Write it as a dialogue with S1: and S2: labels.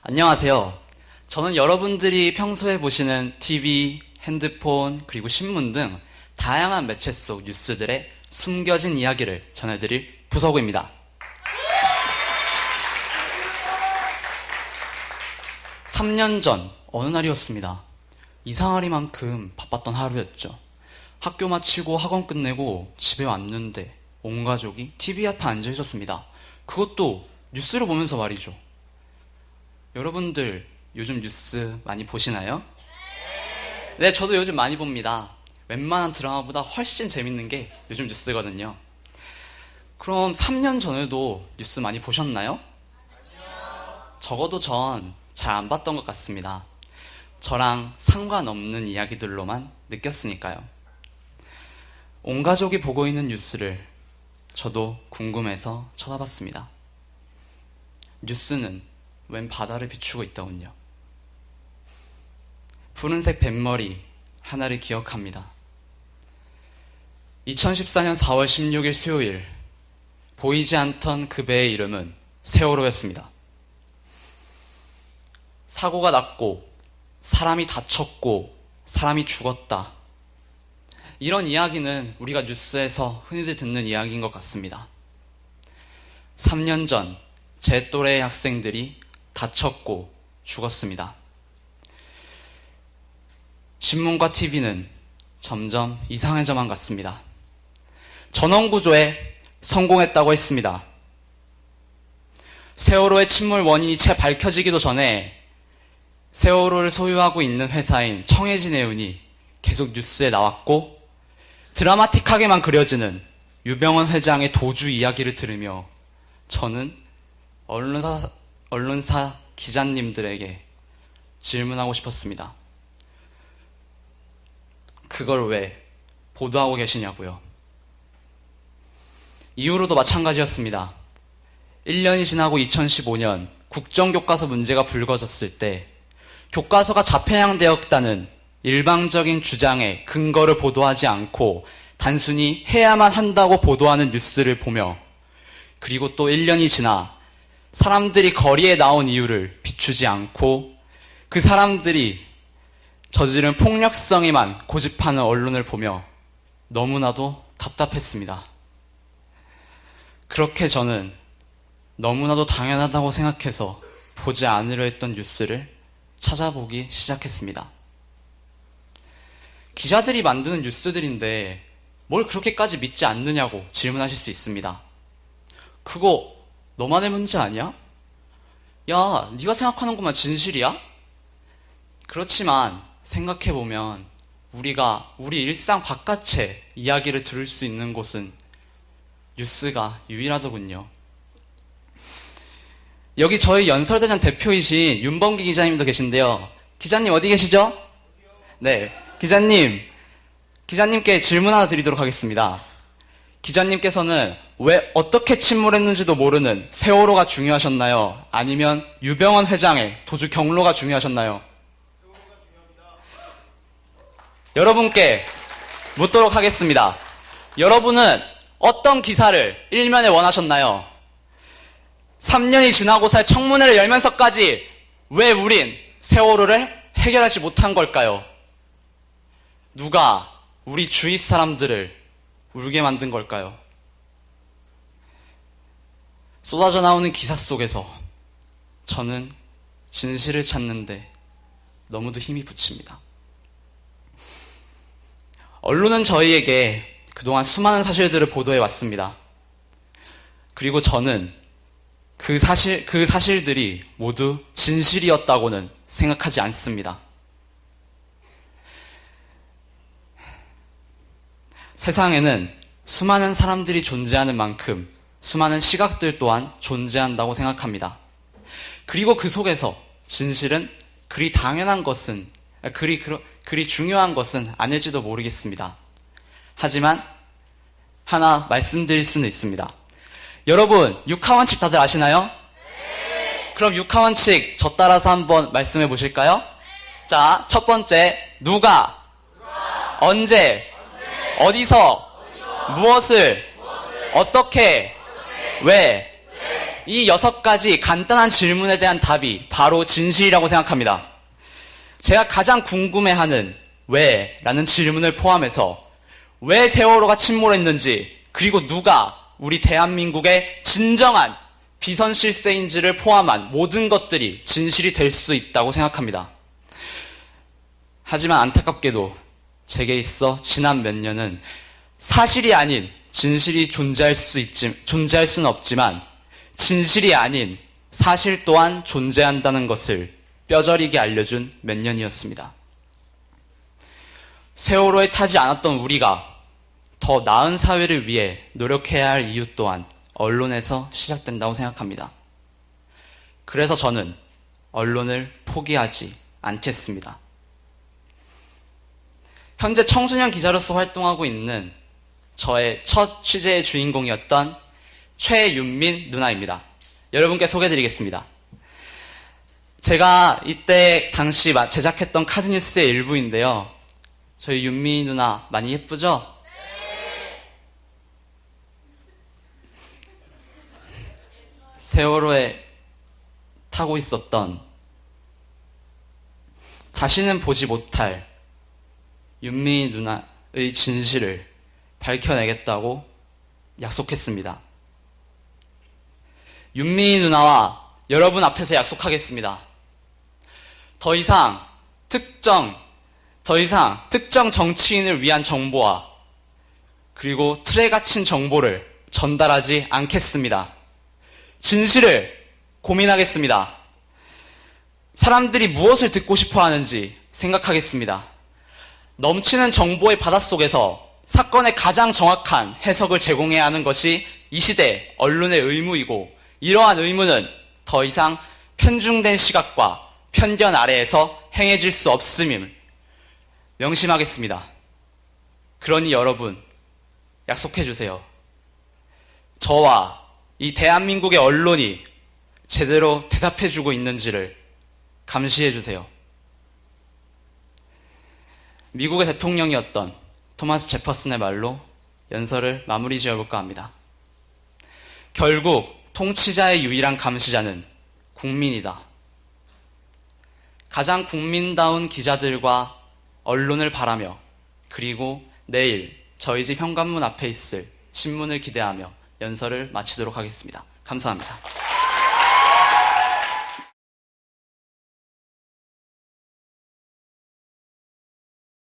S1: 안녕하세요. 저는 여러분들이 평소에 보시는 TV, 핸드폰, 그리고 신문 등 다양한 매체 속 뉴스들의 숨겨진 이야기를 전해드릴 부서구입니다. 3년 전 어느 날이었습니다. 이상하리만큼 바빴던 하루였죠. 학교 마치고 학원 끝내고 집에 왔는데 온 가족이 TV 앞에 앉아 있었습니다. 그것도 뉴스를 보면서 말이죠. 여러분들 요즘 뉴스 많이 보시나요? 네, 저도 요즘 많이 봅니다. 웬만한 드라마보다 훨씬 재밌는 게 요즘 뉴스거든요. 그럼 3년 전에도 뉴스 많이 보셨나요? 적어도 전 잘 안 봤던 것 같습니다. 저랑 상관없는 이야기들로만 느꼈으니까요. 온 가족이 보고 있는 뉴스를 저도 궁금해서 쳐다봤습니다. 뉴스는 웬 바다를 비추고 있더군요. 푸른색 뱃머리 하나를 기억합니다. 2014년 4월 16일 수요일, 보이지 않던 그 배의 이름은 세월호였습니다. 사고가 났고 사람이 다쳤고 사람이 죽었다. 이런 이야기는 우리가 뉴스에서 흔히들 듣는 이야기인 것 같습니다. 3년 전 제 또래의 학생들이 다쳤고 죽었습니다. 신문과 TV는 점점 이상해져만 갔습니다. 전원구조에 성공했다고 했습니다. 세월호의 침몰 원인이 채 밝혀지기도 전에 세월호를 소유하고 있는 회사인 청해진해운이 계속 뉴스에 나왔고, 드라마틱하게만 그려지는 유병헌 회장의 도주 이야기를 들으며 저는 언론사 기자님들에게 질문하고 싶었습니다. 그걸 왜 보도하고 계시냐고요. 이후로도 마찬가지였습니다. 1년이 지나고 2015년 국정교과서 문제가 불거졌을 때 교과서가 자편향되었다는 일방적인 주장에 근거를 보도하지 않고 단순히 해야만 한다고 보도하는 뉴스를 보며, 그리고 또 1년이 지나 사람들이 거리에 나온 이유를 비추지 않고 그 사람들이 저지른 폭력성에만 고집하는 언론을 보며 너무나도 답답했습니다. 그렇게 저는 너무나도 당연하다고 생각해서 보지 않으려 했던 뉴스를 찾아보기 시작했습니다. 기자들이 만드는 뉴스들인데 뭘 그렇게까지 믿지 않느냐고 질문하실 수 있습니다. 그거 너만의 문제 아니야? 야, 네가 생각하는 것만 진실이야? 그렇지만 생각해보면 우리가 우리 일상 바깥의 이야기를 들을 수 있는 곳은 뉴스가 유일하더군요. 여기 저희 연설대전 대표이신 윤범기 기자님도 계신데요. 기자님 어디 계시죠? 네, 기자님께 질문 하나 드리도록 하겠습니다. 기자님께서는 왜 어떻게 침몰했는지도 모르는 세월호가 중요하셨나요? 아니면 유병헌 회장의 도주 경로가 중요하셨나요? 여러분께 묻도록 하겠습니다. 여러분은 어떤 기사를 일면에 원하셨나요? 3년이 지나고서 청문회를 열면서까지 왜 우린 세월호를 해결하지 못한 걸까요? 누가 우리 주위 사람들을 울게 만든 걸까요? 쏟아져 나오는 기사 속에서 저는 진실을 찾는데 너무도 힘이 붙입니다. 언론은 저희에게 그동안 수많은 사실들을 보도해 왔습니다. 그리고 저는 그 사실들이 모두 진실이었다고는 생각하지 않습니다. 세상에는 수많은 사람들이 존재하는 만큼 수많은 시각들 또한 존재한다고 생각합니다. 그리고 그 속에서 진실은 그리 당연한 것은, 그리 중요한 것은 아닐지도 모르겠습니다. 하지만 하나 말씀드릴 수는 있습니다. 여러분, 육하원칙 다들 아시나요? 네. 그럼 육하원칙 저 따라서 한번 말씀해 보실까요? 네. 자, 첫 번째, 누가? 언제? 어디서? 무엇을? 어떻게? 왜? 이 6가지 간단한 질문에 대한 답이 바로 진실이라고 생각합니다. 제가 가장 궁금해하는 왜? 라는 질문을 포함해서 왜 세월호가 침몰했는지, 그리고 누가 우리 대한민국의 진정한 비선실세인지를 포함한 모든 것들이 진실이 될 수 있다고 생각합니다. 하지만 안타깝게도 제게 있어 지난 몇 년은 사실이 아닌 진실이 존재할 수는 없지만 진실이 아닌 사실 또한 존재한다는 것을 뼈저리게 알려준 몇 년이었습니다. 세월호에 타지 않았던 우리가 더 나은 사회를 위해 노력해야 할 이유 또한 언론에서 시작된다고 생각합니다. 그래서 저는 언론을 포기하지 않겠습니다. 현재 청소년 기자로서 활동하고 있는 저의 첫 취재의 주인공이었던 최윤민 누나입니다. 여러분께 소개해드리겠습니다. 제가 이때 당시 제작했던 카드뉴스의 일부인데요. 저희 윤미 누나 많이 예쁘죠? 세월호에 타고 있었던 다시는 보지 못할 윤미 누나의 진실을 밝혀내겠다고 약속했습니다. 윤미 누나와 여러분 앞에서 약속하겠습니다. 더 이상 특정 정치인을 위한 정보와 그리고 틀에 갇힌 정보를 전달하지 않겠습니다. 진실을 고민하겠습니다. 사람들이 무엇을 듣고 싶어 하는지 생각하겠습니다. 넘치는 정보의 바닷속에서 사건의 가장 정확한 해석을 제공해야 하는 것이 이 시대 언론의 의무이고, 이러한 의무는 더 이상 편중된 시각과 편견 아래에서 행해질 수 없음을 명심하겠습니다. 그러니 여러분, 약속해주세요. 저와 이 대한민국의 언론이 제대로 대답해주고 있는지를 감시해주세요. 미국의 대통령이었던 토마스 제퍼슨의 말로 연설을 마무리 지어볼까 합니다. 결국 통치자의 유일한 감시자는 국민이다. 가장 국민다운 기자들과 언론을 바라며, 그리고 내일 저희 집 현관문 앞에 있을 신문을 기대하며 연설을 마치도록 하겠습니다. 감사합니다.